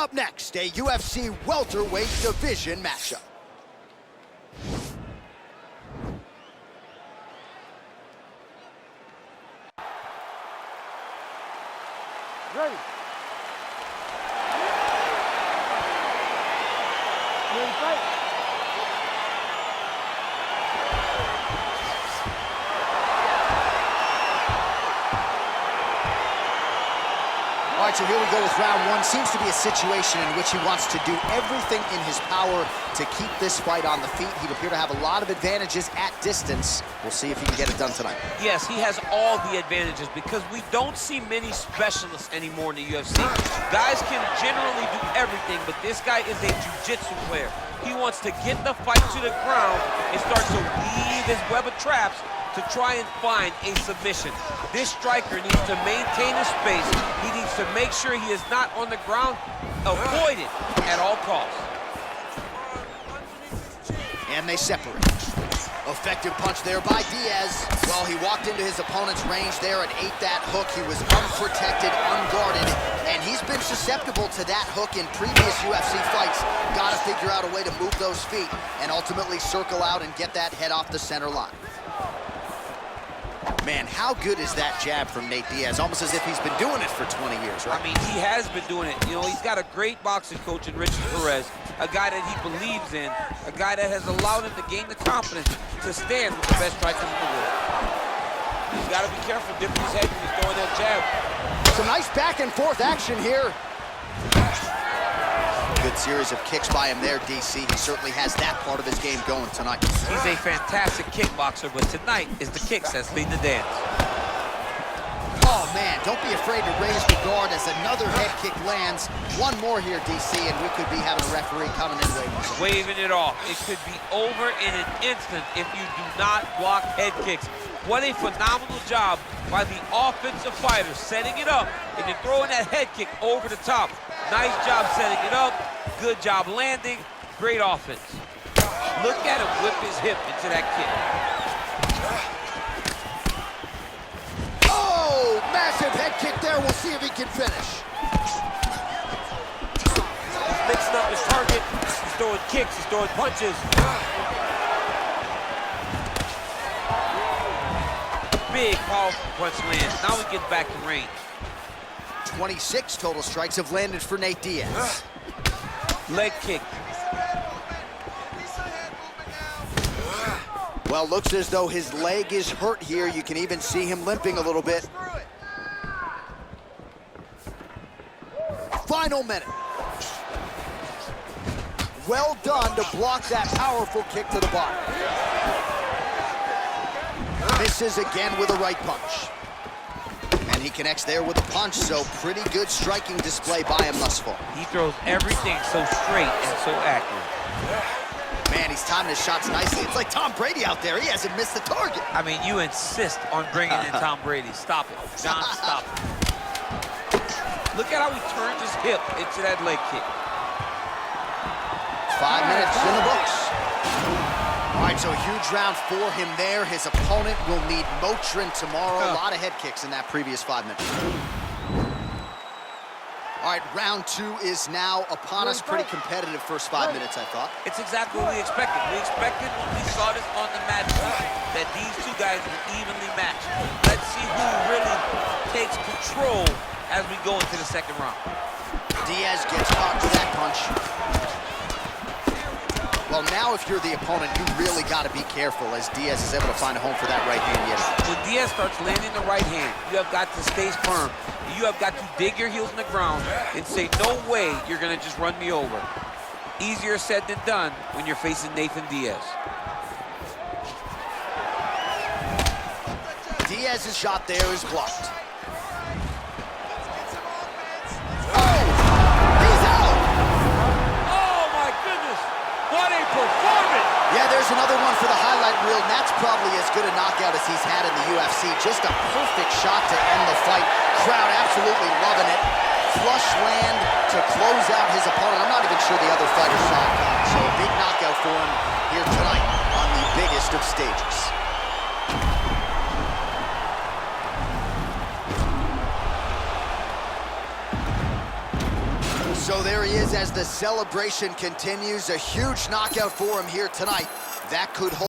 Up next, a UFC welterweight division matchup. Ready. Ready, fight. All right, so here we go with round one. Seems to be a situation in which he wants to do everything in his power to keep this fight on the feet. He'd appear to have a lot of advantages at distance. We'll see if he can get it done tonight. Yes, he has all the advantages because we don't see many specialists anymore in the UFC. Guys can generally do everything, but this guy is a jiu-jitsu player. He wants to get the fight to the ground and start to weave his web of traps to try and find a submission. This striker needs to maintain his space. He needs to make sure he is not on the ground. Avoid it at all costs. And they separate. Effective punch there by Diaz. Well, he walked into his opponent's range there and ate that hook. He was unprotected, unguarded, and he's been susceptible to that hook in previous UFC fights. Got to figure out a way to move those feet and ultimately circle out and get that head off the center line. Man, how good is that jab from Nate Diaz? Almost as if he's been doing it for 20 years, right? I mean, he has been doing it. You know, he's got a great boxing coach in Richard Perez, a guy that he believes in, a guy that has allowed him to gain the confidence to stand with the best strikers in the world. He's got to be careful, dipping his head when he's throwing that jab. Some nice back and forth action here. Good series of kicks by him there, DC. He certainly has that part of his game going tonight. He's a fantastic kickboxer, but tonight is the kicks that's leading the dance. Oh, man, don't be afraid to raise the guard as another head kick lands. One more here, DC, and we could be having a referee coming in waving it off. It could be over in an instant if you do not block head kicks. What a phenomenal job by the offensive fighter, setting it up and then throwing that head kick over the top. Nice job setting it up, good job landing, great offense. Look at him whip his hip into that kick. Oh, massive head kick there. We'll see if he can finish. He's mixing up his target. He's throwing kicks, he's throwing punches. Big, powerful punch lands. Now we get back in range. 26 total strikes have landed for Nate Diaz. Leg kick. Well, looks as though his leg is hurt here. You can even see him limping a little bit. Final minute. Well done to block that powerful kick to the body. Misses again with a right punch. And he connects there with a punch, so pretty good striking display by him thus far. He throws everything so straight and so accurate. Man, he's timing his shots nicely. It's like Tom Brady out there. He hasn't missed the target. I mean, you insist on bringing in Tom Brady. Stop it. John, stop it. Look at how he turns his hip into that leg kick. 5 minutes in the books. All right, so a huge round for him there. His opponent will need Motrin tomorrow. A lot of head kicks in that previous 5 minutes. All right, round two is now upon us. Pretty competitive first 5 minutes, I thought. It's exactly what we expected. We expected when we saw this on the match sheet that these two guys were evenly matched. Let's see who really takes control as we go into the second round. Diaz gets caught with that punch. Well, now if you're the opponent, you really got to be careful as Diaz is able to find a home for that right hand yet. When Diaz starts landing the right hand, you have got to stay firm. You have got to dig your heels in the ground and say, no way you're going to just run me over. Easier said than done when you're facing Nathan Diaz. Diaz's shot there is blocked. Yeah, there's another one for the highlight reel, and that's probably as good a knockout as he's had in the UFC. Just a perfect shot to end the fight. Crowd absolutely loving it. Flush land to close out his opponent. I'm not even sure the other fighter saw it coming. So a big knockout for him here tonight on the biggest of stages. So there there he is as the celebration continues. A huge knockout for him here tonight. That could hold